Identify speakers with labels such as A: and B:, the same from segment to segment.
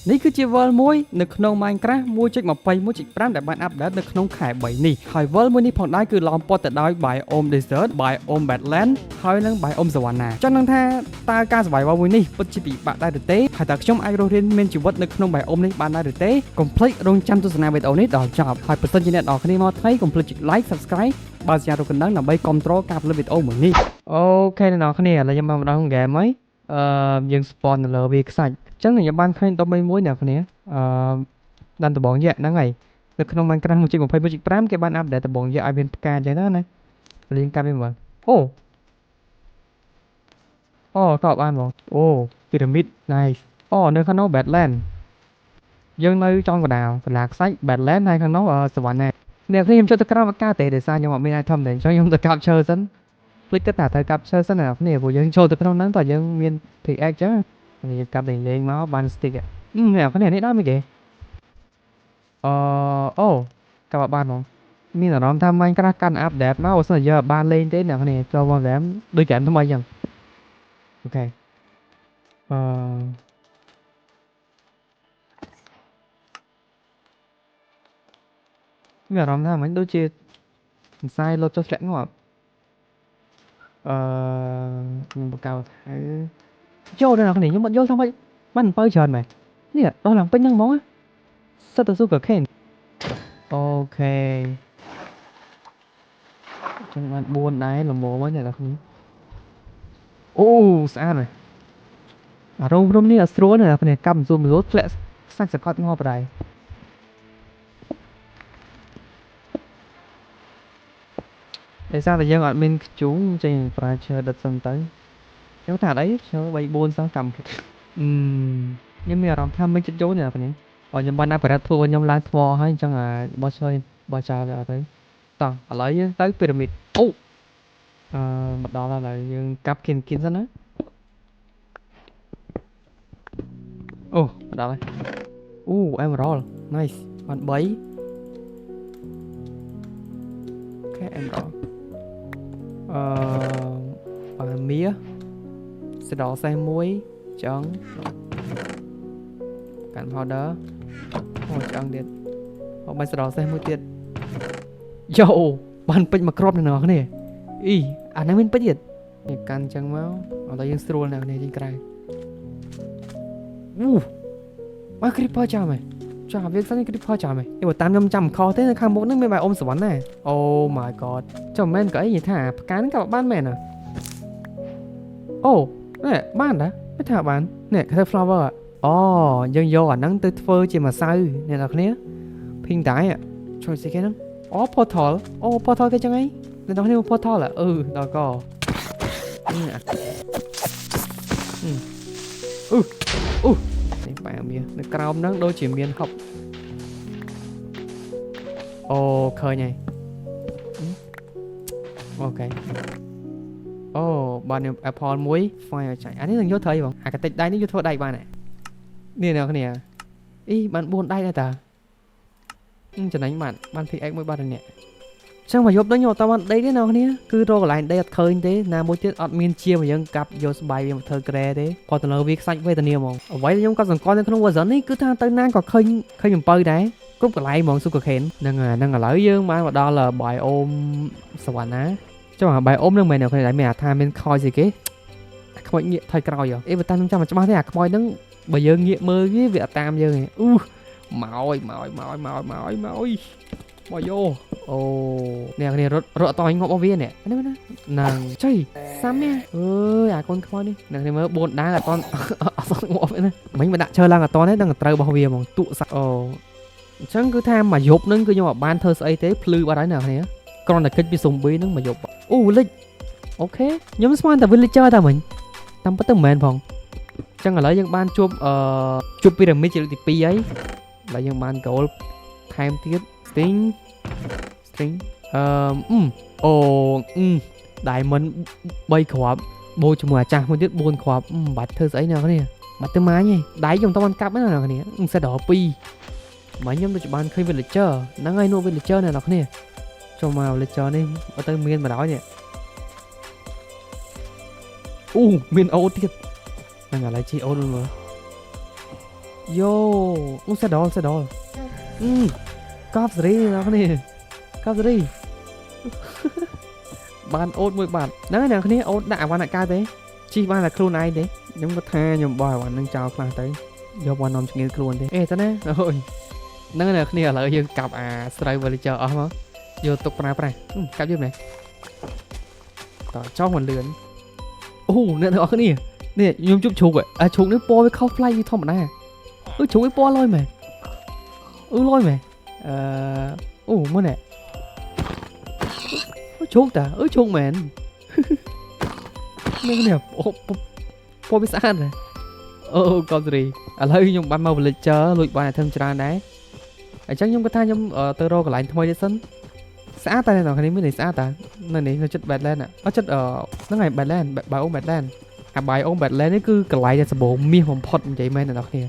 A: នេះគឺជា World មួយនៅក្នុង Minecraft 1.21.5 ដែលបានអាប់ដេតនៅក្នុងខែ3នេះហើយ World មួយនេះផងដែរគឺឡោមព័ទ្ធទៅដោយ Biome Desert Biome Badland ហើយនិង Biome Savanna ចង់ដឹងថាតើការ survival មួយនេះពិតជាពិបាកដែរឬទេហើយតើខ្ញុំអាចរស់រានមានជីវិតនៅក្នុង Biome នេះបានដែរឬទេកុំភ្លេចរងចាំទស្សនាវីដេអូនេះដល់ចប់ហើយបើសិនជាអ្នកនរគ្នាមកថ្មីកុំភ្លេចចុច like Subscribe បើសញ្ញារូបកណ្ដឹងដើម្បីគាំទ្រការផលិតវីដេអូមួយនេះអូខេអ្នកនរគ្នាឥឡូវខ្ញុំបានមកដល់ក្នុង game ហើយយើង spawn នៅលើវាខ្សាច់ចឹងខ្ញុំបានឃើញដុំមួយអ្នកគ្នាដានដបងយក្សហ្នឹងហើយនៅក្នុង Minecraft 1.21.5 គេបានអាប់ដេតដបងយក្សឲ្យមានផ្កាអញ្ចឹងណាលេងកាប់វាមើលអូតបបានបងអូ pyramid nice អូនៅខាងនោះ Badland យើងនៅចុងកណ្ដាលសាលាខ្សាច់ Badland ហើយខាងនោះ Savanna អ្នកខ្ញុំចូលទៅក្រោមអាកាសទេដោយសារខ្ញុំអត់មាន item ទេអញ្ចឹងខ្ញុំទៅកាប់ឈើសិនភ្លេចទៅថាត្រូវកាប់ឈើសិនណាគ្នាព្រោះយើងចូលទៅក្នុងហ្នឹងតើយើងមាន pickaxe អញ្ចឹងយើងកាប់លេងមកបាន stick អ្នកគ្នានេះដល់មិនគេអូកាប់បានហ្មងមានអារម្មណ៍ថា Minecraft កាន់ update មកបើសិនជាបានលេងទេអ្នកគ្នាចូលមកហ្គេមដូចហ្គេមថ្មីអញ្ចឹងអូខេមានអារម្មណ៍ថាមិនដូចជាសរសៃលោតចុះធ្លាក់ងាប់ខ្ញុំបកកៅហើយចូលដល់អ្នកគ្នាខ្ញុំអត់យល់ថាម៉េចបានអំពើច្រើនមែននេះដល់ឡើងពេញហ្នឹងហ្មងសិតទៅស៊ូកាខេនអូខេចឹងបាន4ដែរល្មមហ្នឹងអ្នកគ្នាអូស្អាតមែនអារោមរំនេះអត់ស្រួលទេអ្នកគ្នាកាប់មិនស្រួលធ្លាក់ខ្សាច់សកត់ងាប់ដែរដោយសារតែយើងអត់មានខ្ជុំចេញប្រើឈើដិតសិនទៅខ្ញុំថាអត់អីឈើ3 4សោះកម្មខ្ញុំមានអារម្មណ៍ថាមិនចិត្តចូលនេះបងខ្ញុំបានប្រហែលធ្វើឲ្យខ្ញុំឡើងថ្មហើយអញ្ចឹងបោះឈើបោះចោលទៅអត់ទៅតោះឥឡូវយើងទៅពីរ៉ាមីតអូមកដល់ហើយយើងកាប់គិនសិនណាអូមកដល់ហើយអូ emerald nice បាន3អូខេ emerald បានមាសស្ដោសេះមួយចង់កាន់ powder អូចង់ទៀតបានស្ដោសេះមួយទៀតយោបានពេញមួយគ្រាប់នៅគ្នាអីអានេះមានពេញទៀតនេះកាន់ចឹងមកឥឡូវយើងស្រួលនៅគ្នាចេញក្រៅបាន creeper ចាំហ៎ចាវាសិន creeper ចាំហ៎បើតាមខ្ញុំចាំខុសទេនៅខាងមុខហ្នឹងមានបាយអ៊ំសវណ្ណណាអូ my god ចាំមែនក៏អីនិយាយថាផ្កាហ្នឹងក៏បានមែនណាអូនេះបានតាមិនថាបាននេះគេ flower អូយើងយកអាហ្នឹងទៅធ្វើជាម្សៅអ្នកនរគ្នា pink dye ជួយស្អីគេហ្នឹងអូ portal អូ portal គេចឹងហីអ្នកនរគ្នា portal ដល់កនេះបែរមាននៅក្រោមហ្នឹងដូចជាមានហប់អូឃើញហើយអូខេអូបាន apple មួយ fire ចាញ់អានេះនឹងយកត្រីបងអាកតិចដៃនេះយកធ្វើដៃបាននេះអ្នកគ្នាអីបាន4ដៃដែរតាចំណេញបាន pickaxe មួយបាត់ហើយនេះចឹងមកយប់នេះខ្ញុំអត់តបានដីទេអ្នកគ្នាគឺរកកន្លែងដីអត់ឃើញទេណាមួយទៀតអត់មានជាមកយើងកាប់យកស្បៃវាមកធ្វើក្រែទេគាត់ទៅលើវាខ្សាច់វេទនាហ្មងអ្វីដែលខ្ញុំក៏សង្កត់នៅក្នុង version នេះគឺថាទៅណាក៏ឃើញអំពៅដែរគ្រប់កន្លែងហ្មងស៊ូកាខេនហ្នឹងឥឡូវយើងបានមកដល់ biome savanna ចុះអា biome ហ្នឹងមែនអ្នកគ្នាមានថាមានខ្មោចស្អីគេខ្មោចងាកថយក្រោយអីបើតាមខ្ញុំចាំច្បាស់ទេអាខ្មោចហ្នឹងបើយើងងាកមើលវាអត់តាមយើងទេមកយោអូអ្នកគ្នារត់អត់តងាប់របស់វានេះហ្នឹងចុយសាំនេះអើយអាកូនខ្មោចនេះអ្នកគ្នាមើល4ដាវអត់ងាប់ទេណាមិញមិនដាក់ឈើឡើងអត់តទេដឹងត្រូវរបស់វាហ្មងទូសាអូអញ្ចឹងគឺថាមួយយប់ហ្នឹងគឺខ្ញុំអត់បានធ្វើស្អីទេភ្លឺបាត់ហើយអ្នកគ្នាគ្រាន់តែគិតពីស៊ុំប៊ីហ្នឹងមួយយប់អូ village អូខេខ្ញុំស្មានតែ villager តែមិញតាមពិតទៅមិនមែនផងអញ្ចឹងឥឡូវយើងបានជួប pyramid ជាលើកទី2ហើយឥឡូវយើងបាន gold ថែមទៀត string អូ diamond 3គ្រាប់បូកជាមួយអាចាស់មួយទៀត4គ្រាប់បាច់ធ្វើស្អីអ្នកគ្នាបាច់ទៅម៉ាញឯងដៃខ្ញុំតបានកាប់ណាអ្នកគ្នាសេតដល់2មកខ្ញុំដូចបានឃើញ villager ហ្នឹងហើយនោះ villager អ្នកគ្នាចូលមក villager នេះអត់ទៅមានបណ្ដោយនេះអូមានអូតទៀតហ្នឹងឥឡូវជីអូតមើល Yo, xe đỏ. Cọp gì đó này. Cọp gì. Bạn ốtមួយបាត់ហ្នឹងអ្នកគ្នាអូនដាក់អាវ៉ាន់អាកាទេជីបានតែខ្លួនឯងទេខ្ញុំគាត់ថាខ្ញុំបោះអាវ៉ាន់នឹងចោលខ្លះទៅយកវ៉ាន់នាំឆ្ងៀលខ្លួនទេអេតើណាអូយហ្នឹងអ្នកគ្នាឥឡូវយើងកាប់អាស្រូវ villager អស់មកយកទុកប្រើប្រាស់កាប់យឺមនេះតោះចោលមិនលឿនអូអ្នកទាំងអស់គ្នានេះខ្ញុំជប់ជ្រូកអាជ្រូកនេះពណ៌វាខុសប្លែកពីធម្មតាជ្រូកវាពណ៌លយមែនលយមែនអូមើលនេះជោគតាជោគមែននេះពណ៌វាស្អាតអូកោតរីឥឡូវខ្ញុំបានមក villager លួចបានអាធឹមច្រើនដែរអញ្ចឹងខ្ញុំគាត់ថាខ្ញុំទៅរកកន្លែងថ្មីទៀតសិនស្អាតតែអ្នកនរគ្នាមានស្អាតតានៅនេះនៅចិត្ត Badland ចិត្តហ្នឹងហើយ Badland Biome Badland អា Biome Badland នេះគឺកន្លែងដែលសម្បូរមាសបំផុតនិយាយមែនអ្នកនរគ្នា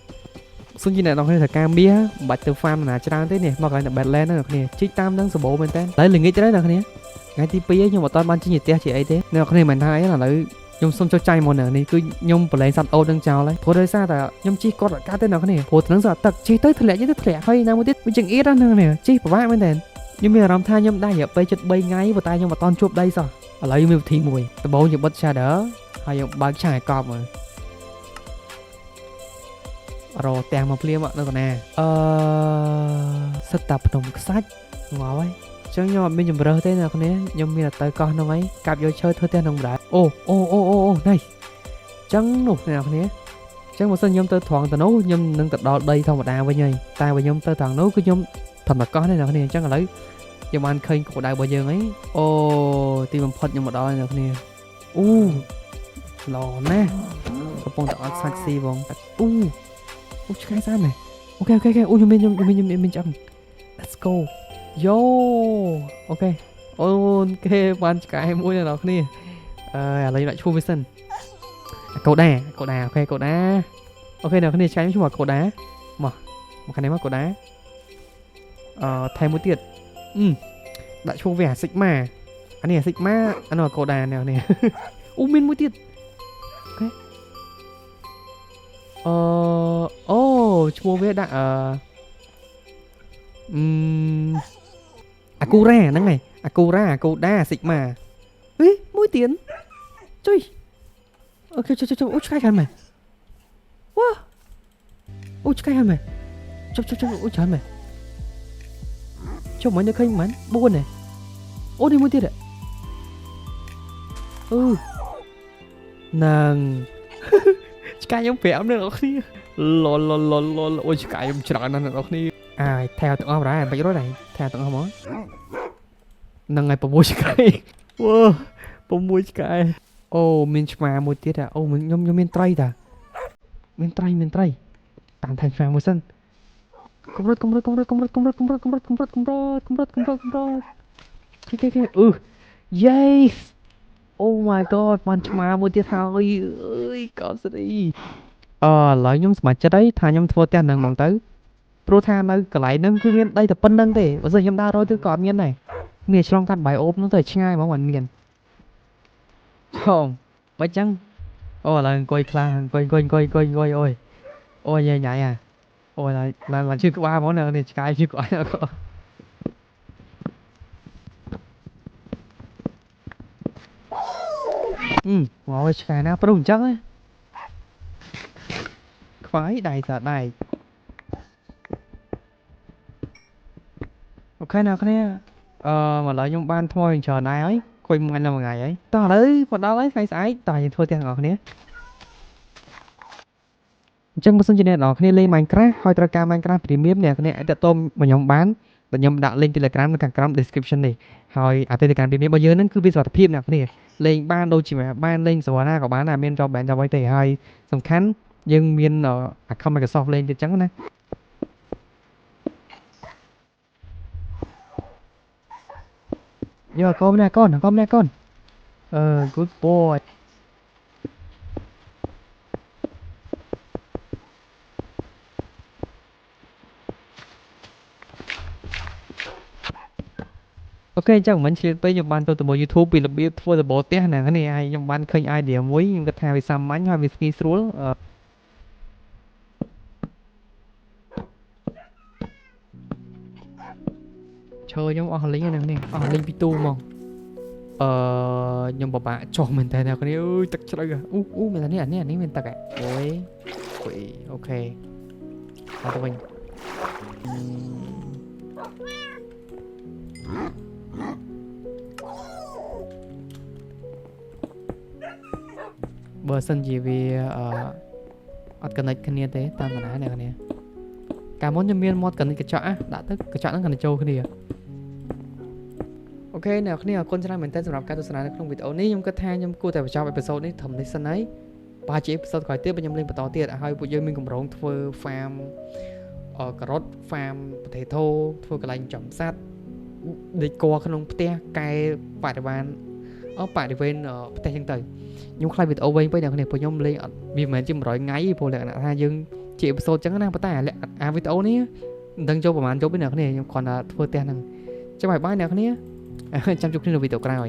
A: សុំជាអ្នកនរគ្នាត្រូវការមាសមិនបាច់ទៅ farm ណាច្រើនទេនេះមកកន្លែង Badland ហ្នឹងអ្នកនរគ្នាជីកតាមហ្នឹងសម្បូរមែនតើហើយល្ងាចទៅអ្នកនរគ្នាថ្ងៃទី2ខ្ញុំអត់បានជិះផ្ទះជាអីទេអ្នកគ្នាមិនថាអីឥឡូវខ្ញុំសុំចុចចាយមកនេះគឺខ្ញុំប្រឡែងសត្វអូតនឹងចោលហើយព្រោះដោយសារតែខ្ញុំជិះគាត់អត់កាត់ទេអ្នកគ្នាព្រោះទៅនឹងសត្វទឹកជិះទៅធ្លាក់ហើយណាមួយទៀតវាចង្អៀតហ្នឹងនេះជិះពិបាកមែនតើខ្ញុំមានអារម្មណ៍ថាខ្ញុំដែររយៈពេលជិត3ថ្ងៃប៉ុន្តែខ្ញុំអត់ទាន់ជួបដីសោះឥឡូវខ្ញុំមានវិធីមួយដំបូងខ្ញុំបិទ shader ហើយខ្ញុំបើកឆាយកប់មើលរកទាំងមកភ្លាមនៅកណាសិតតាភ្នំខ្សាច់ងល់ហើយចឹងខ្ញុំអត់មានជំរើសទេអ្នកគ្នាខ្ញុំមានតែទៅកោះហ្នឹងឯងកាប់យកឈើធ្វើផ្ទះហ្នឹងម្ដងអូណៃចឹងនោះអ្នកគ្នាចឹងបើសិនខ្ញុំទៅត្រង់ទៅនោះខ្ញុំនឹងទៅដល់ដីធម្មតាវិញហើយតែបើខ្ញុំទៅត្រង់នោះគឺខ្ញុំធម្មតាកោះទេអ្នកគ្នាចឹងឥឡូវខ្ញុំបានឃើញគោលដៅរបស់យើងហើយអូទីបំផុតខ្ញុំមកដល់អ្នកគ្នាអូល្អណាស់កំពុងតែអត់សាច់ស៊ីបងអូឆ្កែស្អាតណាស់អូខេអូខ្ញុំមានចាំ let's go Yo ok ok bạn cái mũi này đó nè lấy lại chua với sân cậu đá ok cậu đá ok nào cái này trái chung vào cậu đá mà một cái này mà cậu đá thay mũi tiệt đại chua vẻ sigma anh này sigma anh là cậu đá nào nè min mũi tiệt ok chua với đã Akuraហ្នឹងហើយAkura Sigma មួយទៀតចុយអូខេចុយអូឆ្កែខាងមែនវ៉ាអូឆ្កែខាងមែនចុយអូច្រើនមែនចុះមិនឃើញមិន4ហ៎អូនេះមួយទៀតនឹងឆ្កែខ្ញុំ5នៅអ្នកគ្នាលអូឆ្កែខ្ញុំច្រើនណាស់អ្នកគ្នាtheoទាំងអស់ដែរបាច់រត់ដែរtheoទាំងអស់ហ្មងនឹងឲ្យ6ឆ្កែវ៉ា6ឆ្កែអូមានឆ្មាមួយទៀតអូខ្ញុំមានត្រីតាមានត្រីតាមថែឆ្មាមួយសិនកម្រិតគេយេ Oh my god បានឆ្មាមួយទៀតហើយអើយកោតស្រីឥឡូវខ្ញុំស្ម័គ្រចិត្តហើយថាខ្ញុំធ្វើផ្ទះហ្នឹងហ្មងទៅព្រោះថានៅកន្លែងហ្នឹងគឺមានដីតែប៉ុណ្្នឹងទេបើសិនខ្ញុំដើររយទៅក៏អត់មានដែរមានឆ្លងកាត់បាយអូបហ្នឹងទៅឆ្ងាយហ្មងអត់មានហងបើចឹងអូឥឡូវអង្គុយខ្លះអង្គុយអូយញ៉ៃអូឡើងជឿក្បាលហ្មងនេះឆ្កែជឿក្បាលមកឆ្កែណាព្រោះអញ្ចឹងខ្វាយដៃសាដៃអូខេអ្នកគ្នាមកឡើយខ្ញុំបានថ្មយ៉ាងច្រើនដែរហើយគួយមួយថ្ងៃហើយតោះឥឡូវមកដល់ហើយថ្ងៃស្អែកតោះយើងធ្វើផ្ទះអ្នកគ្នាអញ្ចឹងបើសិនជាអ្នកនរគ្នាលេង Minecraft ហើយត្រូវការ Minecraft Premium អ្នកគ្នាអាចទៅមកខ្ញុំបានតែខ្ញុំដាក់ link Telegram នៅខាងក្រោម description នេះហើយ Telegram Premium របស់យើងហ្នឹងគឺវាសុវត្ថិភាពអ្នកគ្នាលេងបានដូចជាបានលេងស្រួលណាក៏បានដែរមាន job ban អ្វីទេហើយសំខាន់យើងមាន account Microsoft លេងទៀតអញ្ចឹងណាយកកុំណាកូនgood boy អូខេអញ្ចឹងមិនឆ្លៀតពេកខ្ញុំបានទៅតាម YouTube ពីរបៀបធ្វើដំបូលផ្ទះណានេះហើយខ្ញុំបានឃើញ idea មួយខ្ញុំគិតថាវាសាមញ្ញហើយវាស្ងាយស្រួល ឈើខ្ញុំអស់លីងហ្នឹងនេះអស់លីងពីទូហ្មងខ្ញុំបបាក់ចុះមែនតើអ្នកគ្នាអើយទឹកជ្រៅអូមែនតើនេះអានេះមានទឹកហ៎អូយអូខេមកទៅវិញបើសិនជាវាអត់ connect គ្នាទេតាមបណ្ដាអ្នកគ្នាកាលមុនខ្ញុំមានមាត់ connect កញ្ចក់ដាក់ទៅកញ្ចក់ហ្នឹងកាន់តែចូលគ្នាអូខេអ្នកគ្នាអរគុណច្រើនមែនទែនសម្រាប់ការទស្សនានៅក្នុងវីដេអូនេះខ្ញុំគិតថាខ្ញុំគួរតែបញ្ចប់អេពីសូតនេះត្រឹមនេះសិនហើយបើជាអេពីសូតក្រោយទៀតខ្ញុំលេងបន្តទៀតហើយពួកយើងមានកម្រងធ្វើ farm ការ៉ុត farm potato ធ្វើកន្លែងចំសត្វដេកក្នុងផ្ទះកែបរិវានបរិវេណផ្ទះចឹងទៅខ្ញុំខ្លាចវីដេអូវិញពេកអ្នកគ្នាពួកខ្ញុំលេងអត់វាមិនមែនជា100ថ្ងៃទេព្រោះលក្ខណៈថាយើងជាអេពីសូតចឹងណាប៉ុន្តែអាវីដេអូនេះមិនដឹងចូលប្រហែលជប់ទេអ្នកគ្នាខ្ញុំគ្រាន់តែធ្វើផ្ទះហ្នឹងចាំបាយអ្នកគ្នាចាំជួបគ្នានៅវីដេអូក្រោយ